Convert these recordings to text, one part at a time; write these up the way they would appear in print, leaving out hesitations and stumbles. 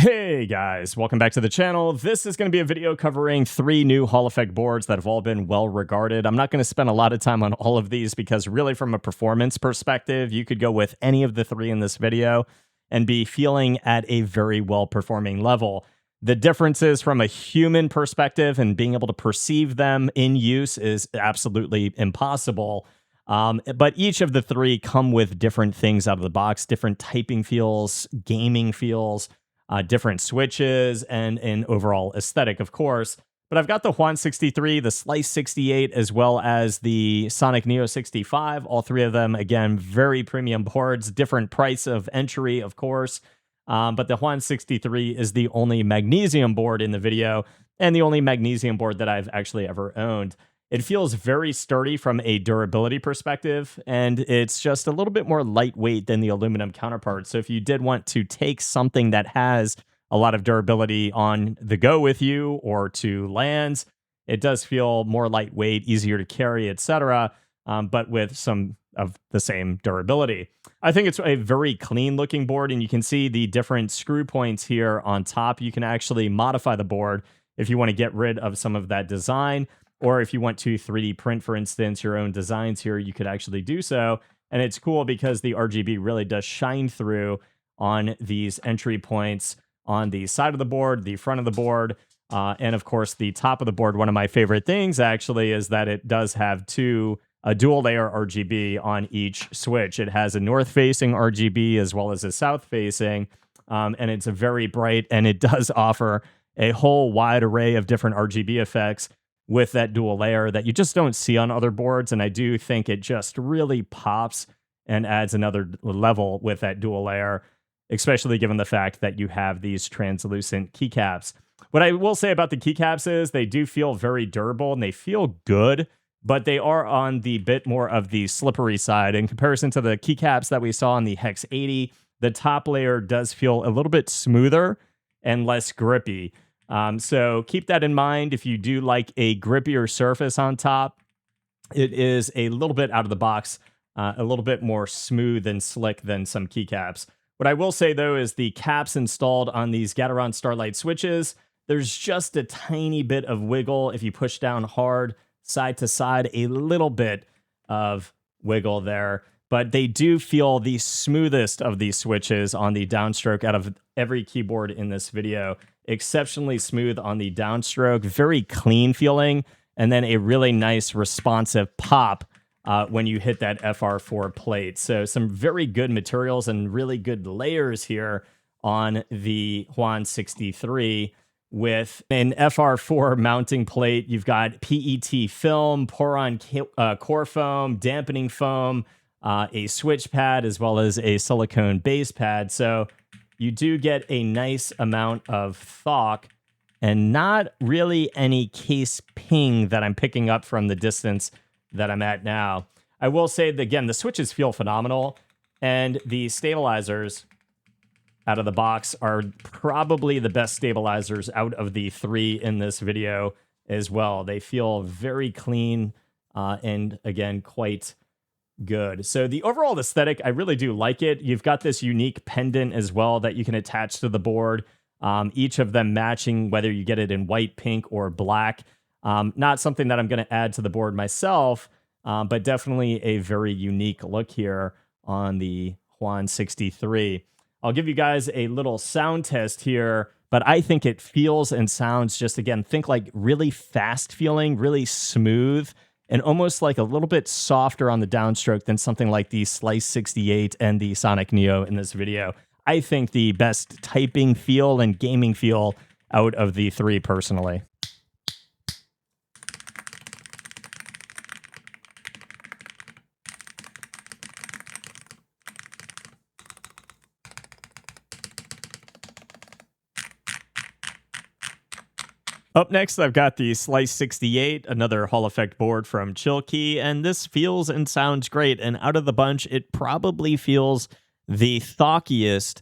Hey guys, welcome back to the channel. This is going to be a video covering 3 new Hall effect boards that have all been well regarded. I'm not going to spend a lot of time on all of these because really from a performance perspective, you could go with any of the 3 in this video and be feeling at a very well performing level. The differences from a human perspective and being able to perceive them in use is absolutely impossible. But each of the 3 come with different things out of the box, different typing feels, gaming feels, different switches, and an overall aesthetic, of course. But I've got the Huan 63, the Slice 68, as well as the Sonic Neo 65. All 3 of them, again, very premium boards, different price of entry, of course. But the Huan 63 is the only magnesium board in the video, and the only magnesium board that I've actually ever owned. It feels very sturdy from a durability perspective, and it's just a little bit more lightweight than the aluminum counterpart. So if you did want to take something that has a lot of durability on the go with you or to lands, it does feel more lightweight, easier to carry, etc., but with some of the same durability. I think it's a very clean looking board, and you can see the different screw points here on top. You can actually modify the board if you want to get rid of some of that design. Or if you want to 3D print, for instance, your own designs here, you could actually do so. And it's cool because the RGB really does shine through on these entry points on the side of the board, the front of the board, and of course the top of the board. One of my favorite things actually is that it does have a dual layer RGB on each switch. It has a north facing RGB as well as a south facing, and it's a very bright, and it does offer a whole wide array of different RGB effects with that dual layer that you just don't see on other boards. And I do think it just really pops and adds another level with that dual layer, especially given the fact that you have these translucent keycaps. What I will say about the keycaps is they do feel very durable and they feel good, but they are on the bit more of the slippery side. In comparison to the keycaps that we saw on the Hex 80, the top layer does feel a little bit smoother and less grippy. So keep that in mind. If you do like a grippier surface on top, it is a little bit out of the box, a little bit more smooth and slick than some keycaps. What I will say, though, is the caps installed on these Gateron Starlight switches, there's just a tiny bit of wiggle. If you push down hard, side to side, a little bit of wiggle there. But they do feel the smoothest of these switches on the downstroke out of every keyboard in this video. Exceptionally smooth on the downstroke, very clean feeling, and then a really nice responsive pop when you hit that FR4 plate. So some very good materials and really good layers here on the Huan 63. With an FR4 mounting plate, you've got PET film, Poron core foam, dampening foam, a switch pad, as well as a silicone base pad. So you do get a nice amount of thock and not really any case ping that I'm picking up from the distance that I'm at now. I will say that, again, the switches feel phenomenal, and the stabilizers out of the box are probably the best stabilizers out of the 3 in this video as well. They feel very clean and, again, quite good. So the overall aesthetic, I really do like it. You've got this unique pendant as well that you can attach to the board. Each of them matching, whether you get it in white, pink, or black. Not something that I'm going to add to the board myself, but definitely a very unique look here on the Huan 63. I'll give you guys a little sound test here, but I think it feels and sounds just, again, think like really fast feeling, really smooth, and almost like a little bit softer on the downstroke than something like the Slice 68 and the Sonic Neo in this video. I think the best typing feel and gaming feel out of the 3 personally. Up next, I've got the Slice 68, another Hall effect board from Chillkey, and this feels and sounds great. And out of the bunch, it probably feels the thockiest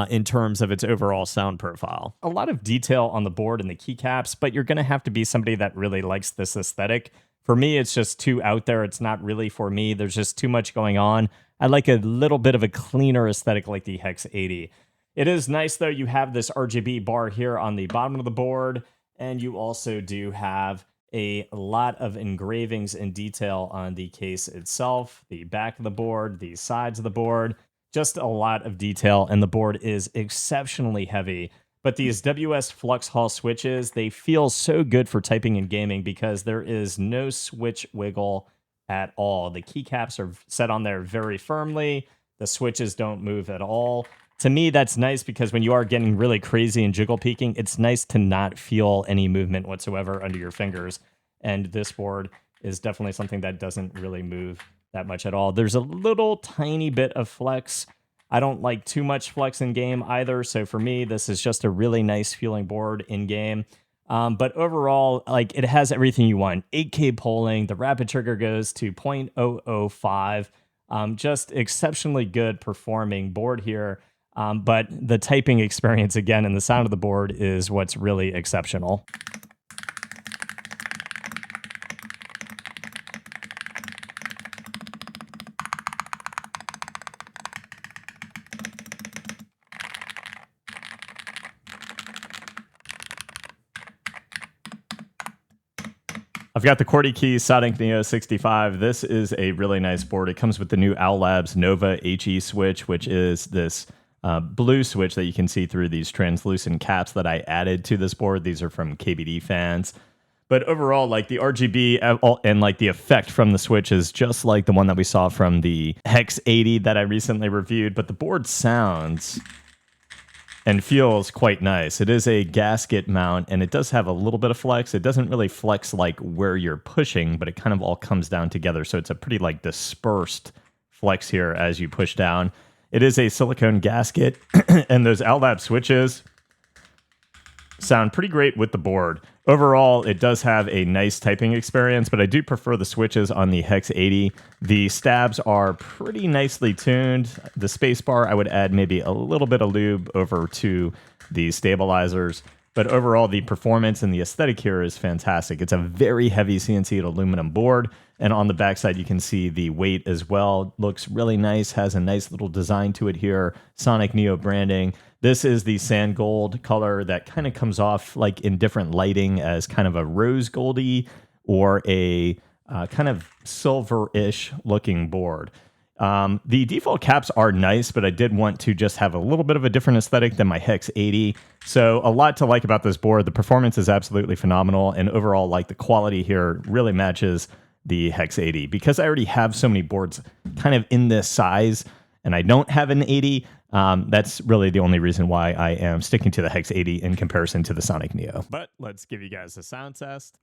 in terms of its overall sound profile. A lot of detail on the board and the keycaps, but you're going to have to be somebody that really likes this aesthetic. For me, it's just too out there. It's not really for me. There's just too much going on. I like a little bit of a cleaner aesthetic like the Hex 80. It is nice, though. You have this RGB bar here on the bottom of the board, and you also do have a lot of engravings and detail on the case itself, the back of the board, the sides of the board, just a lot of detail, and the board is exceptionally heavy. But these WS Flux Hall switches, they feel so good for typing and gaming because there is no switch wiggle at all. The keycaps are set on there very firmly. The switches don't move at all. To me, that's nice because when you are getting really crazy and jiggle peeking, it's nice to not feel any movement whatsoever under your fingers. And this board is definitely something that doesn't really move that much at all. There's a little tiny bit of flex. I don't like too much flex in game either. So for me, this is just a really nice feeling board in game. But overall, like, it has everything you want. 8K polling, the rapid trigger goes to 0.005. Just exceptionally good performing board here. But the typing experience, again, and the sound of the board is what's really exceptional. I've got the QWERTY Key Sonic Neo 65. This is a really nice board. It comes with the new Owl Labs Nova HE switch, which is this blue switch that you can see through these translucent caps that I added to this board. These are from KBD fans. But overall, like, the RGB and like the effect from the switch is just like the one that we saw from the Hex 80 that I recently reviewed. But the board sounds and feels quite nice. It is a gasket mount, and it does have a little bit of flex. It doesn't really flex like where you're pushing, but it kind of all comes down together. So it's a pretty like dispersed flex here as you push down. It is a silicone gasket, and those Owl Lab switches sound pretty great with the board. Overall, it does have a nice typing experience, but I do prefer the switches on the Hex 80. The stabs are pretty nicely tuned. The spacebar, I would add maybe a little bit of lube over to the stabilizers. But overall, the performance and the aesthetic here is fantastic. It's a very heavy CNC aluminum board, and on the backside, you can see the weight as well. Looks really nice, has a nice little design to it here. Sonic Neo branding. This is the sand gold color that kind of comes off like in different lighting as kind of a rose goldy or a kind of silver-ish looking board. The default caps are nice, but I did want to just have a little bit of a different aesthetic than my Hex 80. So a lot to like about this board. The performance is absolutely phenomenal, and overall, like, the quality here really matches the Hex 80. Because I already have so many boards kind of in this size, and I don't have an 80, that's really the only reason why I am sticking to the Hex 80 in comparison to the Sonic Neo. But let's give you guys a sound test.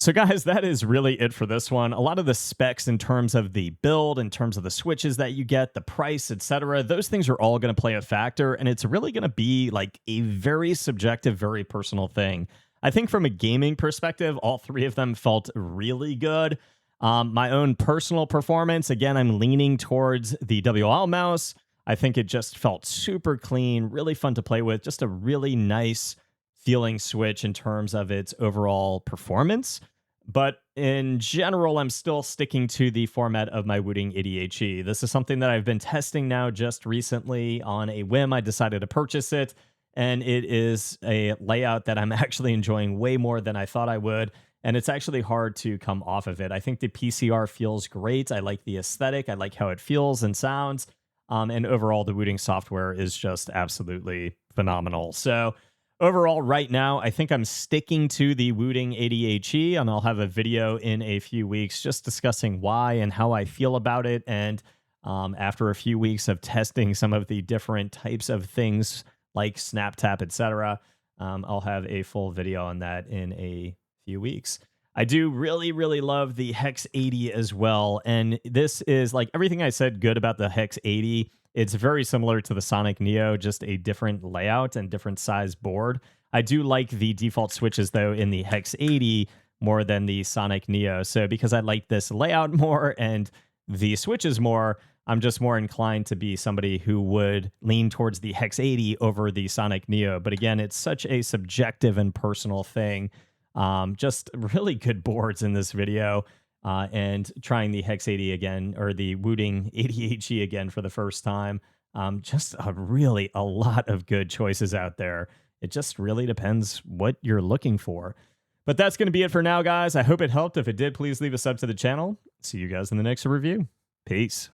So guys, that is really it for this one. A lot of the specs in terms of the build, in terms of the switches that you get, the price, etc., those things are all going to play a factor, and it's really going to be like a very subjective, very personal thing. I think from a gaming perspective, all three of them felt really good. My own personal performance, again, I'm leaning towards the WL mouse. I think it just felt super clean, really fun to play with, just a really nice feeling switch in terms of its overall performance. But in general, I'm still sticking to the format of my Wooting ADHE. This is something that I've been testing now just recently. On a whim, I decided to purchase it, and it is a layout that I'm actually enjoying way more than I thought I would, and it's actually hard to come off of it. I think the PCR feels great. I like the aesthetic. I like how it feels and sounds, and overall, the Wooting software is just absolutely phenomenal. So overall, right now, I think I'm sticking to the Wooting ADHE, and I'll have a video in a few weeks just discussing why and how I feel about it. And after a few weeks of testing some of the different types of things like Snap Tap, etc., I'll have a full video on that in a few weeks. I do really, really love the Hex 80 as well. And this is like everything I said good about the Hex 80. It's very similar to the Sonic Neo, just a different layout and different size board. I do like the default switches, though, in the Hex 80 more than the Sonic Neo. So because I like this layout more and the switches more, I'm just more inclined to be somebody who would lean towards the Hex 80 over the Sonic Neo. But again, it's such a subjective and personal thing. Just really good boards in this video. And trying the Hex 80 again, or the Wooting 88G again for the first time. Just a lot of good choices out there. It just really depends what you're looking for. But that's going to be it for now, guys. I hope it helped. If it did, please leave a sub to the channel. See you guys in the next review. Peace.